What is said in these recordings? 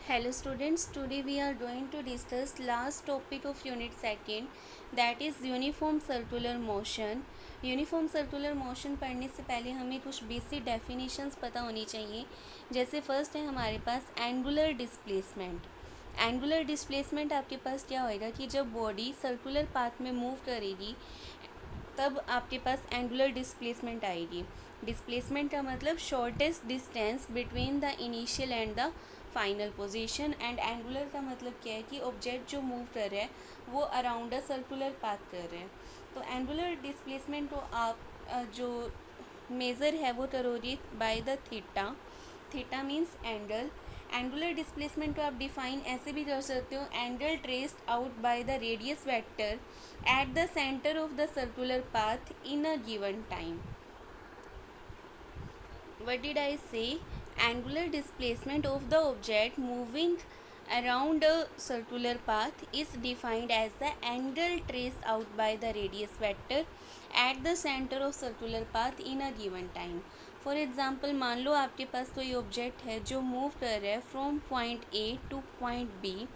Hello students, today we are going to discuss last topic of unit 2 that is uniform circular motion. Uniform circular motion पढ़ने से पहले हमें कुछ basic definitions पता होनी चाहिए। जैसे फर्स्ट है हमारे पास एंगुलर डिस्प्लेसमेंट। एंगुलर डिस्प्लेसमेंट आपके पास क्या होएगा कि जब बॉडी सर्कुलर पाथ में मूव करेगी तब आपके पास एंगुलर डिस्प्लेसमेंट आएगी। डिस्प्लेसमेंट का मतलब shortest distance between the initial and the final position. And angular का मतलब क्या है कि ऑब्जेक्ट जो मूव कर रहा है वो अराउंड अ सर्कुलर पाथ कर रहे हैं। तो एंगुलर डिस्प्लेसमेंट को आप जो मेज़र है वो करोगे by the theta. Theta means angle. Angular displacement को आप डिफाइन ऐसे भी कर सकते हो, angle traced out by the radius vector at the center of the circular path in a given time. What did I say? Angular displacement of the object moving around a circular path is defined as the angle traced out by the radius vector at the center of circular path in a given time. For example मान लो आपके पास कोई object है जो move कर रहा है from point A to point B.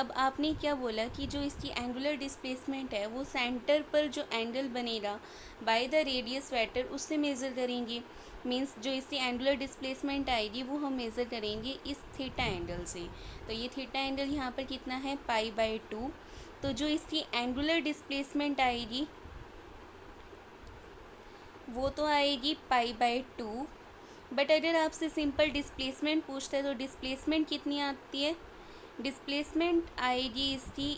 अब आपने क्या बोला कि जो इसकी एंगुलर डिस्प्लेसमेंट है वो सेंटर पर जो एंगल बनेगा बाय द रेडियस वेक्टर उससे मेज़र करेंगे। मींस जो इसकी एंगुलर डिस्प्लेसमेंट आएगी वो हम मेज़र करेंगे इस थीटा एंगल से। तो ये थीटा एंगल यहाँ पर कितना है π/2। तो जो इसकी एंगुलर डिस्प्लेसमेंट आएगी वो तो आएगी π/2। बट अगर आपसे सिंपल डिस्प्लेसमेंट पूछता है तो डिस्प्लेसमेंट कितनी आती है? डिस्प्लेसमेंट आएगी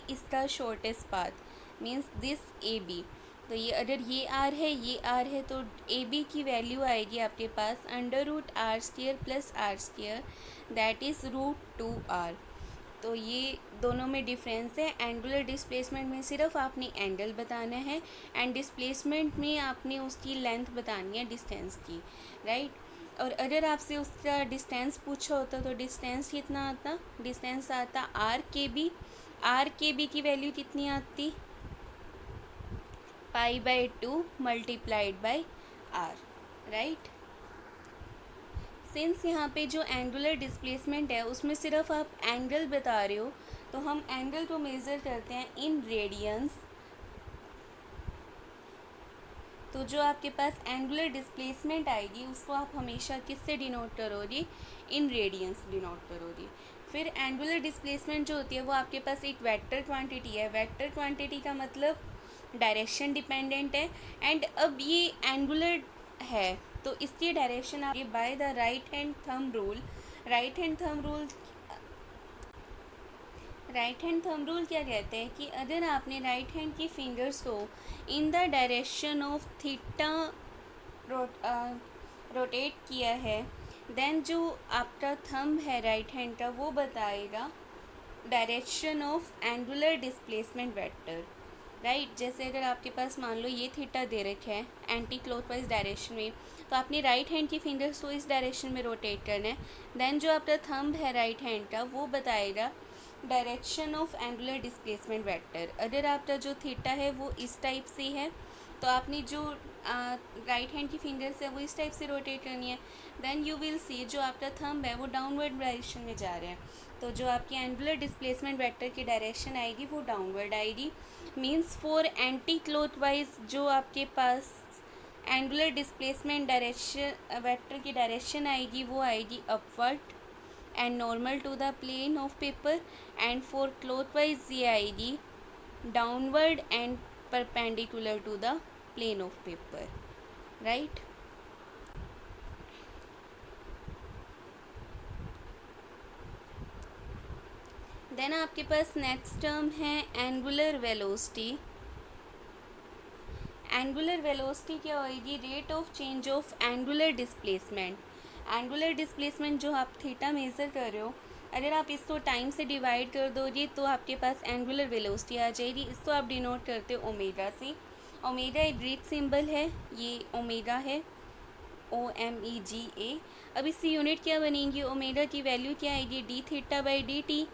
इसका shortest path means this A B. तो ये अगर ये आर है तो ए बी की वैल्यू आएगी आपके पास √r² + r² that is √2r। तो ये दोनों में डिफरेंस है। एंगुलर डिस्प्लेसमेंट में सिर्फ आपने एंगल बताना है एंड डिस्प्लेसमेंट में आपने उसकी लेंथ बतानी है डिस्टेंस की, राइट। और अगर आपसे उसका डिस्टेंस पूछा होता तो डिस्टेंस कितना आता? डिस्टेंस आता r/b। r/b की वैल्यू कितनी आती? π/2 multiplied by r, right. Since यहाँ पे जो एंगुलर डिस्प्लेसमेंट है उसमें सिर्फ आप एंगल बता रहे हो तो हम एंगल को मेज़र करते हैं इन रेडियंस। तो जो आपके पास एंगुलर डिस्प्लेसमेंट आएगी उसको आप हमेशा किससे डिनोट करोगे? इन रेडियंस डिनोट करोगे। फिर एंगुलर डिस्प्लेसमेंट जो होती है वो आपके पास एक वेक्टर क्वांटिटी है। वेक्टर क्वांटिटी का मतलब डायरेक्शन डिपेंडेंट है। एंड अब ये एंगुलर है तो इसकी डायरेक्शन आप by the right hand thumb rule. Right hand thumb rule क्या कहते हैं कि अगर आपने राइट हैंड की फिंगर्स को इन the direction of theta rotate किया है देन जो आपका थंब है राइट हैंड का वो बताएगा direction of angular displacement vector, right. जैसे अगर आपके पास मान लो ये थीटा दे रखा है एंटी क्लॉकवाइज डायरेक्शन में तो आपने राइट हैंड की फिंगर्स को इस डायरेक्शन में रोटेट करना है। देन जो आपका थंब है राइट हैंड का वो बताएगा direction of angular displacement vector. अगर आपका जो थीटा है वो इस टाइप से है तो आपने जो राइट हैंड की फिंगर्स है वो इस टाइप से रोटेट करनी है। देन यू विल सी जो आपका थंब है वो डाउनवर्ड डायरेक्शन में जा रहा है तो जो आपकी एंगुलर डिस्प्लेसमेंट वेक्टर की डायरेक्शन आएगी वो डाउनवर्ड आएगी। मीन्स फॉर एंटी क्लॉकवाइज जो आपके पास एंगुलर डिस्प्लेसमेंट डायरेक्शन वेक्टर की डायरेक्शन आएगी वो आएगी upward and normal to the plane of paper. And for clockwise ये आएगी downward and perpendicular to the plane of paper, right. Then आपके पास नेक्स्ट टर्म है एंगुलर वेलोसिटी। एंगुलर वेलोसिटी क्या होएगी? Rate of change of angular displacement. Angular displacement जो आप theta measure कर रहे हो अगर आप इसको टाइम से डिवाइड कर दोगे तो आपके पास एंगुलर वेलोसिटी आ जाएगी। इसको आप डिनोट करते हो ओमेगा से। ओमेगा एक ग्रीक सिंबल है, ये ओमेगा है OMEGA। अब इसकी यूनिट क्या बनेगी? ओमेगा की वैल्यू क्या आएगी? d θ/dt।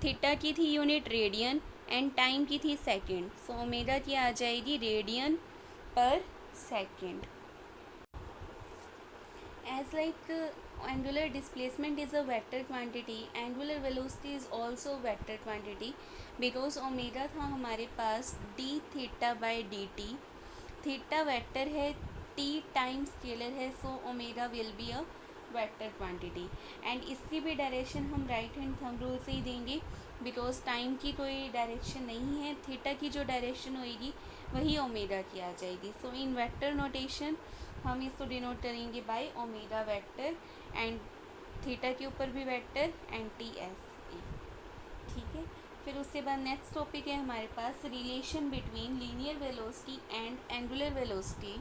थीटा की थी यूनिट रेडियन एंड टाइम की थी सेकेंड। सो ओमेगा की आ जाएगी radian per second. As like angular displacement is a vector quantity, angular velocity is also vector quantity, because omega था हमारे पास d theta by D T, theta vector है, t time scalar है, so omega will be a vector quantity. And इसकी भी direction हम right hand thumb rule से ही देंगे, because time की कोई डायरेक्शन नहीं है, थीटा की जो डायरेक्शन होएगी वही ओमेगा की आ जाएगी। सो इन वेक्टर नोटेशन हम इसको डिनोट करेंगे by omega vector, and theta के ऊपर भी vector and T S A. ठीक है, फिर उसके बाद नेक्स्ट टॉपिक है हमारे पास relation between linear velocity and angular velocity.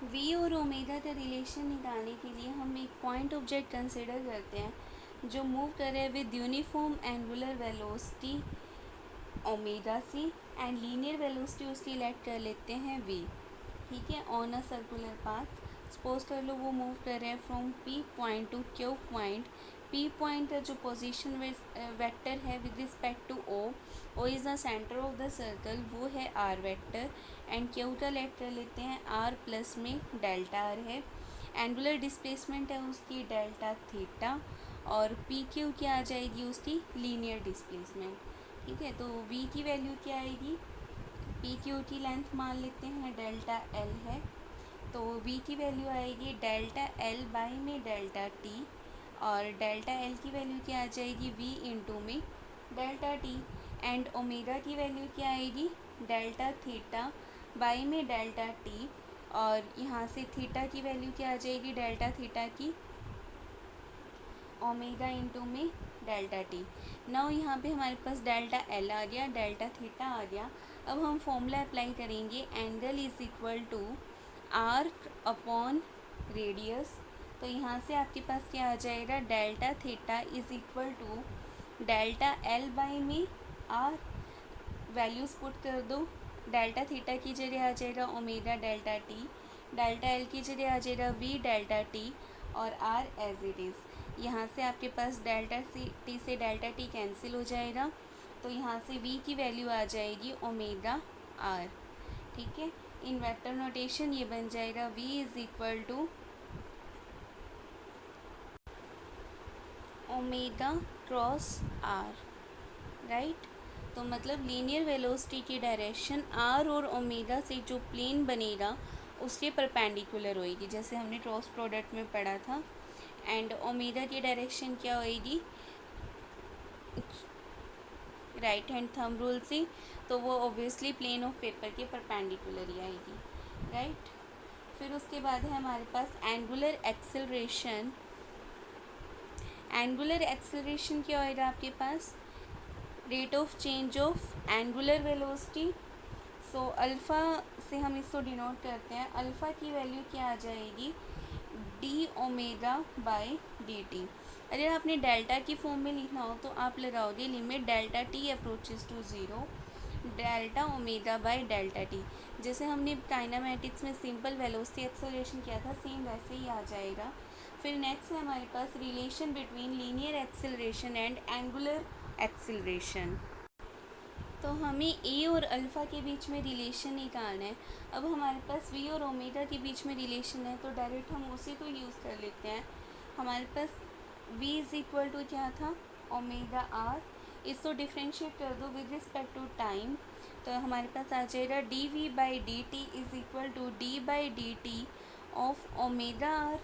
V और ओमेगा का रिलेशन निकालने के लिए हम एक पॉइंट ऑब्जेक्ट कंसिडर करते हैं जो मूव कर रहे हैं with uniform angular velocity omega C, and linear velocity उसकी लेट कर लेते हैं वी। ठीक है, on a circular path. Suppose कर लो वो मूव कर रहे हैं from P point to Q point. P point का जो पोजीशन वेक्टर है with respect to O is the centre of the circle, वो है आर वेक्टर, एंड क्यू का लेट कर लेते हैं आर प्लस में डेल्टा आर है। एंगुलर डिस्प्लेसमेंट है उसकी डेल्टा थीटा, और पी क्यू क्या आ जाएगी उसकी लीनियर डिस्प्लेसमेंट। ठीक है, तो वी की वैल्यू क्या आएगी, पी क्यू की लेंथ मान लेते हैं डेल्टा एल है, तो वी की वैल्यू आएगी डेल्टा एल बाई में डेल्टा टी, और डेल्टा एल की वैल्यू क्या आ जाएगी वी इंटू में डेल्टा टी, एंड ओमेगा की वैल्यू क्या आएगी डेल्टा थीटा बाई में डेल्टा टी, और यहाँ से थीटा की वैल्यू क्या आ जाएगी डेल्टा थीटा की ओमेगा इंटू में डेल्टा टी। नाउ यहाँ पे हमारे पास डेल्टा एल आ गया, डेल्टा थीटा आ गया। अब हम फॉर्मूला अप्लाई करेंगे, angle is equal to arc upon radius. तो यहाँ से आपके पास क्या आ जाएगा delta theta is equal to delta L by में आर, वैल्यूज़ पुट कर दो। डेल्टा थीटा की जगह आ जाएगा omega delta T, delta L की जगह आ जाएगा वी डेल्टा टी, और आर एज इट इज़। यहाँ से आपके पास डेल्टा टी से डेल्टा टी कैंसिल हो जाएगा, तो यहाँ से वी की वैल्यू आ जाएगी ओमेगा आर। ठीक है, इन वेक्टर नोटेशन ये बन जाएगा V is equal to omega cross R, right. तो मतलब लीनियर वेलोसिटी की डायरेक्शन आर और ओमेगा से जो प्लेन बनेगा उसके परपेंडिकुलर होएगी, जैसे हमने क्रॉस प्रोडक्ट में पढ़ा था। एंड ओमेगा की डायरेक्शन क्या होएगी राइट हैंड थंब रूल से, तो वो ऑब्वियसली प्लेन ऑफ पेपर के परपेंडिकुलर ही आएगी, राइट। फिर उसके बाद है हमारे पास एंगुलर एक्सेलरेशन। एंगुलर एक्सेलरेशन क्या होएगा आपके पास rate of change of angular velocity. So alpha से हम इसको डिनोट करते हैं, अल्फ़ा की वैल्यू क्या आ जाएगी D omega by D T. अगर आपने डेल्टा की फॉर्म में लिखना हो तो आप लगाओगे limit delta T approaches to zero delta omega by delta T. जैसे हमने काइनेमेटिक्स में सिंपल वेलोसिटी एक्सेलरेशन किया था, सेम वैसे ही आ जाएगा। फिर नेक्स्ट है हमारे पास relation between linear acceleration and angular acceleration. तो हमें ए और अल्फ़ा के बीच में रिलेशन निकालना है। अब हमारे पास वी और ओमेगा के बीच में रिलेशन है, तो डायरेक्ट हम उसी को यूज़ कर लेते हैं। हमारे पास v इज़ इक्वल टू क्या था ओमेगा आर, इसको डिफ्रेंशिएट कर दो विद रिस्पेक्ट टू टाइम, तो हमारे पास आ जाएगा D V by D T is equal to D by D T of omega R.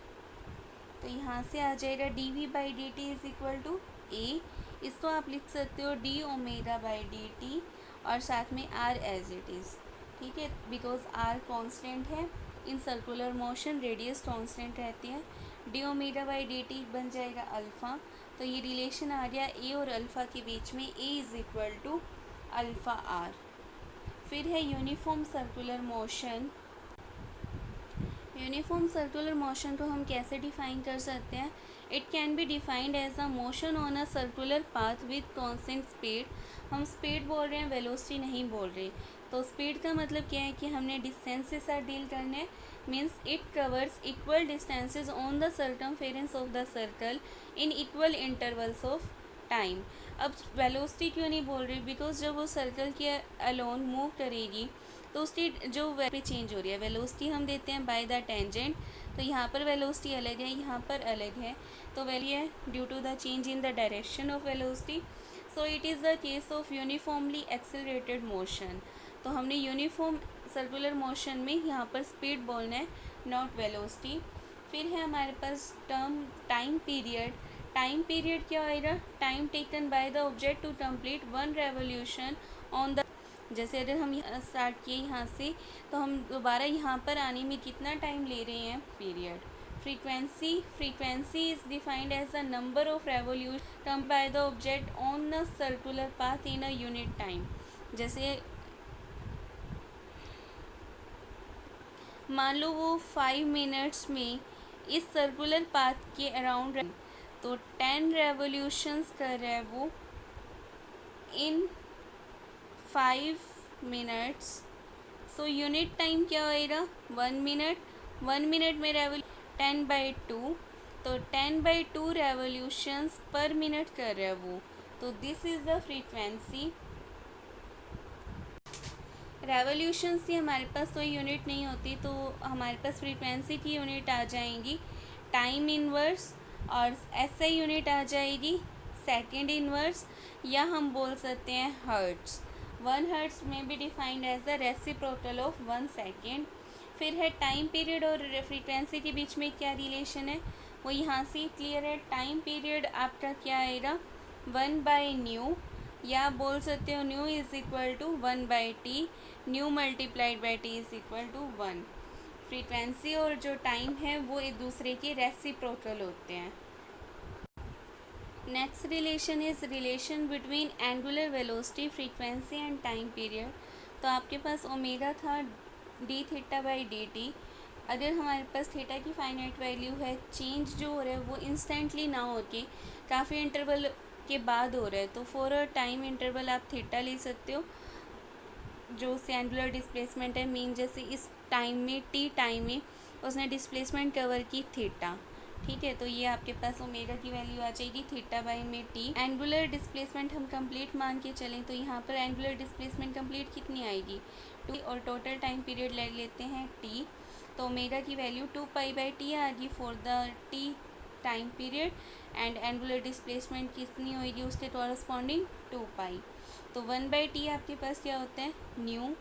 तो यहाँ से आ जाएगा D V by D T is equal to A, इसको आप लिख सकते हो D omega by D T, और साथ में आर एज इट इज़। ठीक है, बिकॉज आर कांस्टेंट है, in circular motion radius constant रहती है। D omega by D T बन जाएगा अल्फ़ा, तो ये रिलेशन आ गया ए और अल्फ़ा के बीच में, A is equal to alpha R. फिर है uniform circular motion. Uniform circular motion को हम कैसे डिफाइन कर सकते हैं, it can be defined as a motion on a circular path with constant speed. हम स्पीड बोल रहे हैं, वेलोसिटी नहीं बोल रहे। तो स्पीड का मतलब क्या है कि हमने डिस्टेंस के साथ डील करना है, means it covers equal distances on the circumference of the circle in equal intervals of time. अब वेलोसिटी क्यों नहीं बोल रही, बिकॉज जब वो सर्कल के अलोन मूव करेगी तो उसकी जो पे चेंज हो रही है, वेलोसिटी हम देते हैं बाय द टेंजेंट, तो यहाँ पर वेलोसिटी अलग है, यहाँ पर अलग है, तो वैल्यू है due to the change in the direction of velocity. So it is the case of uniformly accelerated motion. तो हमने यूनिफॉर्म सर्कुलर मोशन में यहाँ पर स्पीड बोलना है, नॉट वेलोसिटी। फिर है हमारे पास term time period. Time period क्या होएगा? Time taken by the object to complete one revolution on the, जैसे अगर हम स्टार्ट किए यहाँ से, तो हम दोबारा यहाँ पर आने में कितना टाइम ले रहे हैं? Period. Frequency is defined as the number of revolution come by the object on the circular path in a unit time. जैसे मान लो वो 5 मिनट्स में इस सर्कुलर पाथ के अराउंड, तो 10 रेवोल्यूशंस कर रहा है वो इन 5 मिनट्स। सो यूनिट टाइम क्या होएगा? 1 मिनट। 1 मिनट में 10/2, तो 10/2 रेवोल्यूशंस पर मिनट कर रहा है वो, तो this is the frequency. Revolutions की हमारे पास कोई यूनिट नहीं होती, तो हमारे पास फ्रीक्वेंसी की यूनिट आ जाएंगी टाइम इनवर्स, और ऐसा यूनिट आ जाएगी सेकंड इनवर्स, या हम बोल सकते हैं हर्ट्स। 1 हर्ट्स में भी defined as the reciprocal of 1 second. फिर है टाइम पीरियड और फ्रीक्वेंसी के बीच में क्या रिलेशन है, वो यहाँ से क्लियर है। टाइम पीरियड आपका क्या आएगा? 1/न्यू, या बोल सकते हो nu is equal to 1/t, nu multiplied by T is equal to 1। Frequency और जो टाइम है वो एक दूसरे के रेसिप्रोकल होते हैं। Next relation is relation between angular velocity, frequency and time period. तो आपके पास ओमेगा था D theta by D T. अगर हमारे पास थीटा की फाइनाइट वैल्यू है, चेंज जो हो रहा है वो इंस्टेंटली ना होके काफ़ी इंटरवल के बाद हो रहा है, तो फॉर अ टाइम इंटरवल आप थीटा ले सकते हो, जो एंगुलर डिस्प्लेसमेंट है। मीन जैसे इस टाइम में, टी टाइम में उसने डिस्प्लेसमेंट कवर की थीटा, ठीक है, तो ये आपके पास ओमेगा की वैल्यू आ जाएगी थीटा बाई में टी। एंगुलर डिस्प्लेसमेंट हम कंप्लीट मान के चलें, तो यहाँ पर एंगुलर डिस्प्लेसमेंट कंप्लीट कितनी आएगी? 2, और टोटल टाइम पीरियड ले लेते हैं टी, तो ओमेगा की वैल्यू 2π/t आ गई for the T time period, and angular displacement कितनी होगी उसके कॉरस्पॉन्डिंग? 2π। तो 1/t आपके पास क्या होता है? न्यू।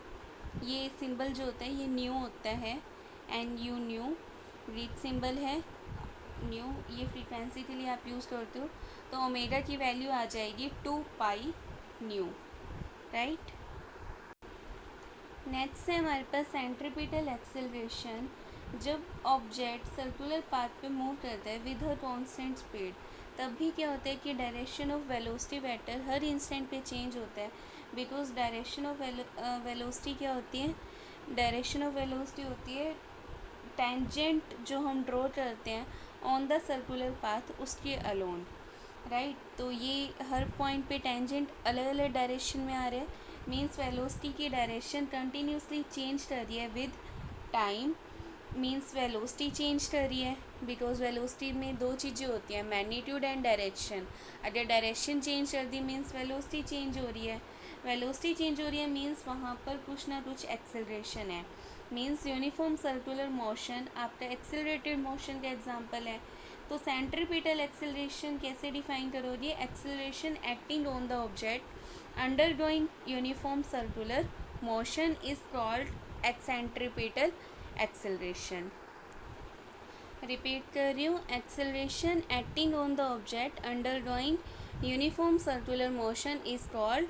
ये सिंबल जो होता है ये न्यू होता है, NU न्यू, ग्रीक सिंबल है न्यू, ये फ्रीक्वेंसी के लिए आप यूज़ करते हो। तो ओमेगा की वैल्यू आ जाएगी 2π न्यू, राइट। नेक्स्ट है हमारे पास सेंट्रीपिटल एक्सेलरेशन। जब ऑब्जेक्ट सर्कुलर पाथ पे मूव करता है विद अ कांस्टेंट स्पीड, तब भी क्या होता है कि direction of velocity vector her instant पे चेंज होता है, बिकॉज डायरेक्शन ऑफ वेलोसिटी क्या होती है? डायरेक्शन ऑफ वेलोसिटी होती है टेंजेंट जो हम ड्रॉ करते हैं ऑन द सर्कुलर पाथ उसके अलोन, राइट। तो ये हर पॉइंट पे टेंजेंट अलग अलग डायरेक्शन में आ रहे हैं, मीन्स वेलोसिटी की डायरेक्शन कंटिन्यूसली चेंज कर रही है with time. Means velocity change कर रही है, बिकॉज वेलोसिटी में दो चीज़ें होती हैं, मैग्नीट्यूड एंड डायरेक्शन। अगर डायरेक्शन चेंज कर दी मीन्स वेलोसिटी चेंज हो रही है, वेलोसिटी चेंज हो रही है मीन्स वहाँ पर कुछ ना कुछ एक्सेलरेशन है। मीन्स यूनिफॉर्म सर्कुलर मोशन आपका एक्सेलरेटेड मोशन का एग्जाम्पल है। तो सेंट्रीपिटल एक्सेलरेशन कैसे डिफाइन करोगे? Acceleration acting on the object undergoing uniform circular motion is called centripetal acceleration. Repeat कर रही हूँ, acceleration acting on the object undergoing uniform circular motion is called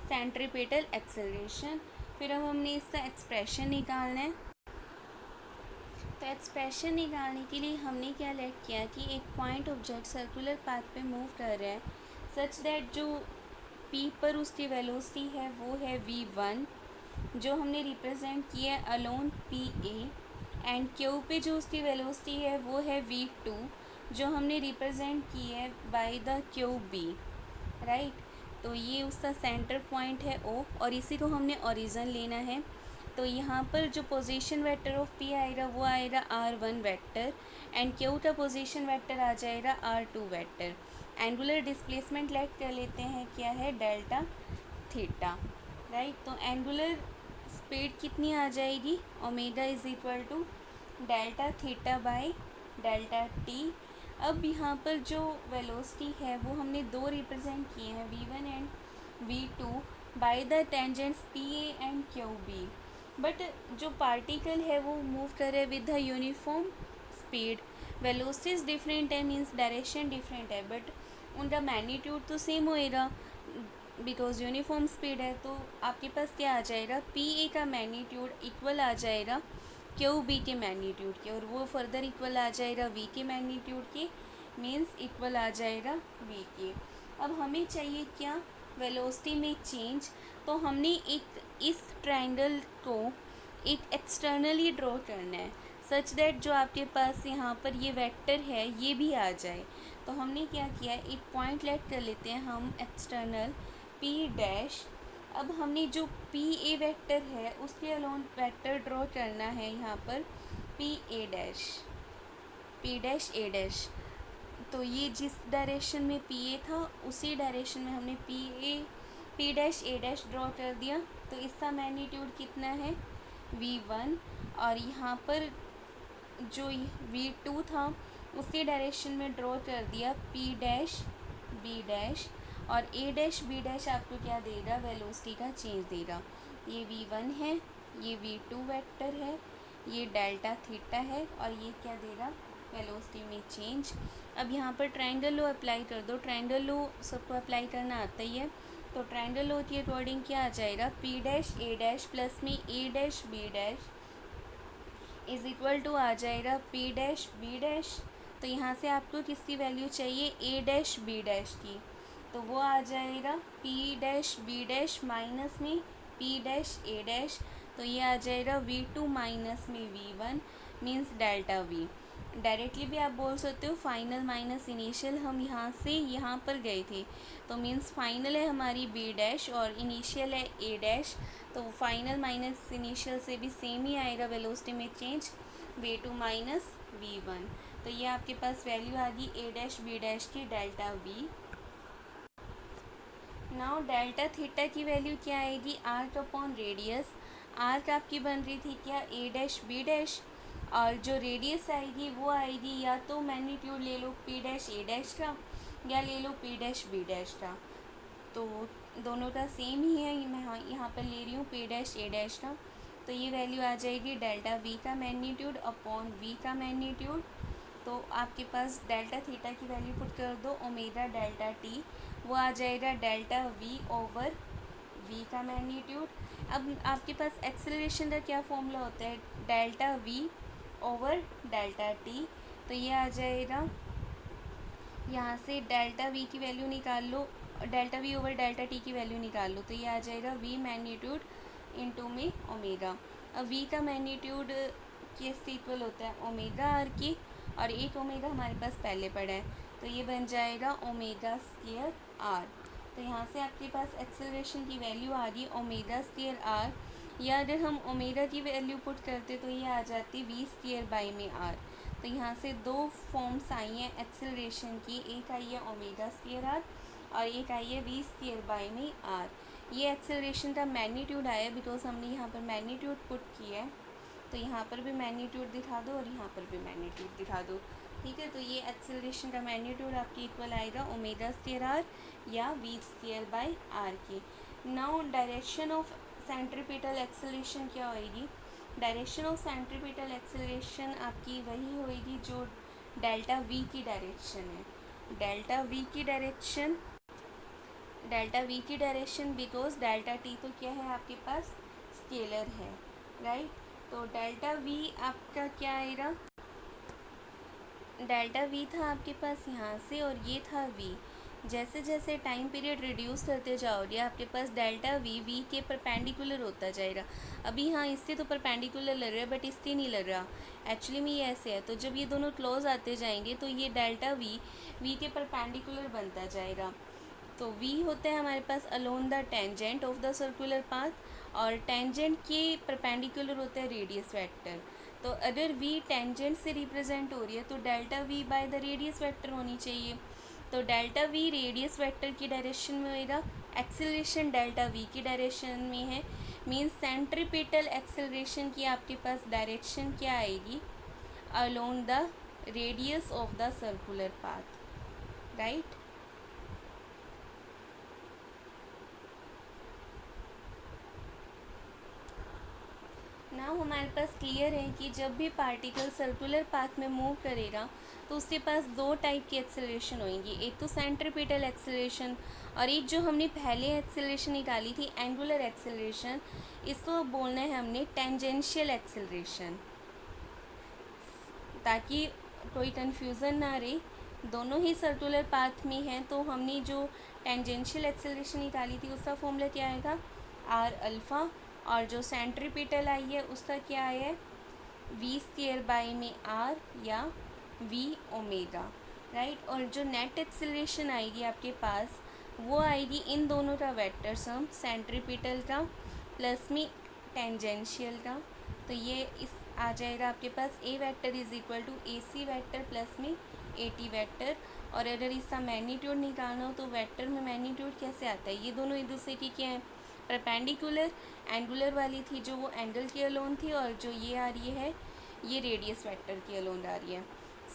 centripetal acceleration. फिर अब हमने इसका एक्सप्रेशन निकालना है। तो एक्सप्रेशन निकालने के लिए हमने क्या लेट किया कि एक पॉइंट ऑब्जेक्ट सर्कुलर पाथ पे मूव कर रहा है सच दैट जो p पर उसकी वेलोसिटी है वो है v1, जो हमने रिप्रेजेंट किया है अलोन pa, एंड q पे जो उसकी वेलोसिटी है वो है v2, जो हमने रिप्रेजेंट की है बाय द qb, राइट। तो ये उसका सेंटर पॉइंट है O, और इसी को हमने ओरिजिन लेना है। तो यहाँ पर जो पोजीशन वेक्टर ऑफ P आएगा वो आएगा r1 वेक्टर, एंड Q का पोजीशन वेक्टर आ जाएगा r2 vector. Angular displacement late कर लेते हैं, क्या है? Delta theta, right. तो एंगुलर स्पीड कितनी आ जाएगी? Omega is equal to delta theta by delta T. अब यहाँ पर जो वेलोसिटी है वो हमने दो रिप्रेजेंट किए हैं, v1 and v2 by the tangents P A and Q B. But जो पार्टिकल है वो मूव कर रहे with the uniform speed, velocities different है, मीन्स डायरेक्शन डिफरेंट है, बट उनका मैग्नीट्यूड तो सेम होएगा बिकॉज यूनिफॉर्म स्पीड है। तो आपके पास क्या आ जाएगा, पी ए का मैग्नीट्यूड इक्वल आ जाएगा क्यू बी के मैग्नीट्यूड के, और वो फर्दर इक्वल आ जाएगा वी के मैग्नीट्यूड के, मीन्स इक्वल आ जाएगा वी के। अब हमें चाहिए क्या, वेलोसिटी में चेंज। तो हमने एक इस ट्रायंगल को एक एक्सटर्नली ड्रॉ करना है सच दैट जो आपके पास यहाँ पर ये वेक्टर है ये भी आ जाए। तो हमने क्या किया, एक पॉइंट लेट कर लेते हैं हम एक्सटर्नल पी डैश। अब हमने जो पी ए वेक्टर है उसके अलोन वेक्टर ड्रॉ करना है यहाँ पर P A dash, P dash A dash. तो ये जिस डायरेक्शन में पी ए था उसी डायरेक्शन में हमने P dash A dash draw कर दिया। तो इसका मैग्नीट्यूड कितना है, v1, और यहाँ पर जो v2 था उसी डायरेक्शन में ड्रॉ कर दिया पी डैश बी डैश, और ए डैश बी डैश आपको क्या देगा, वेलोसिटी का चेंज देगा। ये v1 है, ये v2 वेक्टर है, ये डेल्टा थीटा है, और ये क्या देगा, वेलोसिटी में चेंज। अब यहाँ पर ट्रायंगल लॉ अप्लाई कर दो, ट्रायंगल लॉ सबको अप्लाई करना आता ही है। तो ट्रायंगल लॉ के अकॉर्डिंग क्या आ जाएगा, P dash A dash plus में A dash B dash is equal to आ जाएगा पी डैश बी डैश। तो यहाँ से आपको किसकी वैल्यू चाहिए, ए डैश बी डैश की, तो वो आ जाएगा P dash B dash minus में पी डैश ए डैश। तो ये आ जाएगा v2 माइनस में v1 means delta v। Directly भी आप बोल सकते हो फाइनल माइनस इनिशियल, हम यहाँ से यहाँ पर गए थे तो मीन्स फाइनल है हमारी बी डैश और इनिशियल है ए डैश, तो फाइनल माइनस इनिशियल से भी सेम ही आएगा वेलोसिटी में चेंज, v2 माइनस v1। तो ये आपके पास वैल्यू आ गई ए डैश बी डैश की delta v। Now delta theta की वैल्यू क्या आएगी, आर्क अपॉन रेडियस। आर्क आपकी बन रही थी क्या, ए डैश बी डैश, और जो रेडियस आएगी वो आएगी या तो मैग्नीट्यूड ले लो पी डैश ए डैश का या ले लो पी डैश बी डैश का। तो दोनों का सेम ही है, मैं यहाँ पर ले रही हूँ पी डैश ए डैश का। तो ये वैल्यू आ जाएगी डेल्टा वी का मैग्नीट्यूड अपॉन वी का मैग्नीट्यूड। तो आपके पास डेल्टा थीटा की वैल्यू पुट कर दो ओमेगा डेल्टा टी, वो आ जाएगा डेल्टा वी ओवर वी का मैग्नीट्यूड। अब आपके पास एक्सेलरेशन का क्या फॉर्मूला होता है, delta V over delta T. तो ये आ जाएगा, यहाँ से डेल्टा वी की वैल्यू निकाल लो, delta V over delta T की वैल्यू निकाल लो, तो ये आ जाएगा वी मैग्नीट्यूड इनटू में ओमेगा। अब वी का मैग्नीट्यूड किससे इक्वल होता है, ओमेगा आर की, और एक ओमेगा हमारे पास पहले पड़ा है तो ये बन जाएगा ओमेगा स्क्वायर आर। तो यहाँ से आपके पास एक्सेलरेशन की वैल्यू आ गई ओमेगा स्क्वायर आर, या अगर हम ओमेगा की वैल्यू पुट करते तो ये आ जाती वी स्क्वायर बाई में आर। तो यहाँ से दो फॉर्म्स आई हैं एक्सेलरेशन की, एक आई है ओमेगा स्क्वायर आर और एक आई है वी स्क्वायर बाई में आर। ये एक्सेलरेशन का मैग्नीट्यूड आया बिकॉज हमने यहाँ पर मैग्नीट्यूड पुट किया है, तो यहाँ पर भी मैग्नीट्यूड दिखा दो और यहाँ पर भी मैग्नीट्यूड दिखा दो, ठीक है। तो ये एक्सेलरेशन का मैग्नीट्यूड आपकी इक्वल आएगा ओमेगा स्क्वायर आर या वी स्क्वायर बाई आर की। Now direction of centripetal acceleration क्या होएगी, डायरेक्शन ऑफ सेंट्रीपिटल एक्सेलरेशन आपकी वही होएगी जो डेल्टा वी की डायरेक्शन है, डेल्टा वी की डायरेक्शन, डेल्टा वी की डायरेक्शन बिकॉज डेल्टा टी तो क्या है आपके पास स्केलर है, राइट। तो डेल्टा वी आपका क्या आएगा, डेल्टा वी था आपके पास यहाँ से और ये था वी। जैसे जैसे टाइम पीरियड रिड्यूस करते जाओगे आपके पास डेल्टा वी के परपेंडिकुलर होता जाएगा। अभी हाँ इससे तो परपेंडिकुलर लग रहा है बट इससे नहीं लग रहा, एक्चुअली में ये ऐसे है। तो जब ये दोनों क्लोज आते जाएंगे तो ये डेल्टा वी के परपेंडिकुलर बनता जाएगा। तो वी होता है हमारे पास along the tangent of the circular path, और टेंजेंट के परपेंडिकुलर होता है रेडियस वेक्टर। तो अगर वी टेंजेंट से रिप्रेजेंट हो रही है तो delta we by the radius vector होनी चाहिए। तो डेल्टा वी रेडियस वेक्टर की डायरेक्शन में होएगा, एक्सेलरेशन डेल्टा वी की डायरेक्शन में है, मीन्स सेंट्रीपिटल एक्सेलरेशन की आपके पास डायरेक्शन क्या आएगी, along the radius of the circular path, right? Now हमारे पास क्लियर है कि जब भी पार्टिकल सर्कुलर पाथ में मूव करेगा तो उसके पास दो टाइप की एक्सेलरेशन होगी, एक तो सेंट्रीपिटल एक्सेलरेशन और एक जो हमने पहले एक्सेलरेशन निकाली थी एंगुलर एक्सेलरेशन, इसको बोलना है हमने टेंजेंशियल एक्सेलरेशन, ताकि कोई कन्फ्यूज़न ना रहे। दोनों ही सर्कुलर पाथ में हैं, तो हमने जो टेंजेंशियल एक्सेलरेशन निकाली थी उसका फॉर्मूला क्या आएगा, आर अल्फ़ा, और जो सेंट्रीपिटल आई है उसका क्या है, वी स्क्वायर बाई में आर या वी ओमेगा, राइट। और जो नेट एक्सेलरेशन आएगी आपके पास वो आएगी इन दोनों का वेक्टर सम, सेंट्रीपिटल का प्लस में टेंजेंशियल का। तो ये इस आ जाएगा आपके पास A vector is equal to A C vector plus में ए टी वेक्टर। और अगर इसका मैग्नीट्यूड निकालना हो तो वेक्टर में मैग्नीट्यूड कैसे आता है, ये दोनों एक दूसरे की क्या है, परपेंडिकुलर। एंगुलर वाली थी जो वो एंगल की अलोन थी, और जो ये आ रही है ये रेडियस वेक्टर की अलोन आ रही है।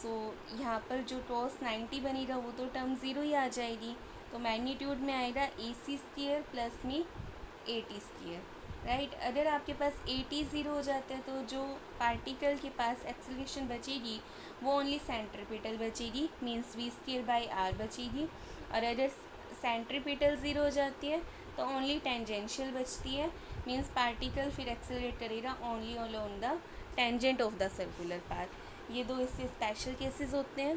सो यहाँ पर जो cos 90 बनेगा वो तो टर्म ज़ीरो ही आ जाएगी, तो मैग्नीट्यूड में आएगा ए सी स्क्वायर प्लस में ए टी स्क्वायर, राइट। अगर आपके पास ए टी ज़ीरो हो जाता है तो जो पार्टिकल के पास एक्सेलरेशन बचेगी वो ओनली सेंट्रीपिटल बचेगी, means V square by R बचेगी। और अगर सेंट्रीपिटल ज़ीरो हो जाती है तो ओनली टेंजेंशियल बचती है, मीन्स पार्टिकल फिर एक्सेलरेट करेगा only on the tangent of the circular path. ये दो इससे स्पेशल केसेस होते हैं।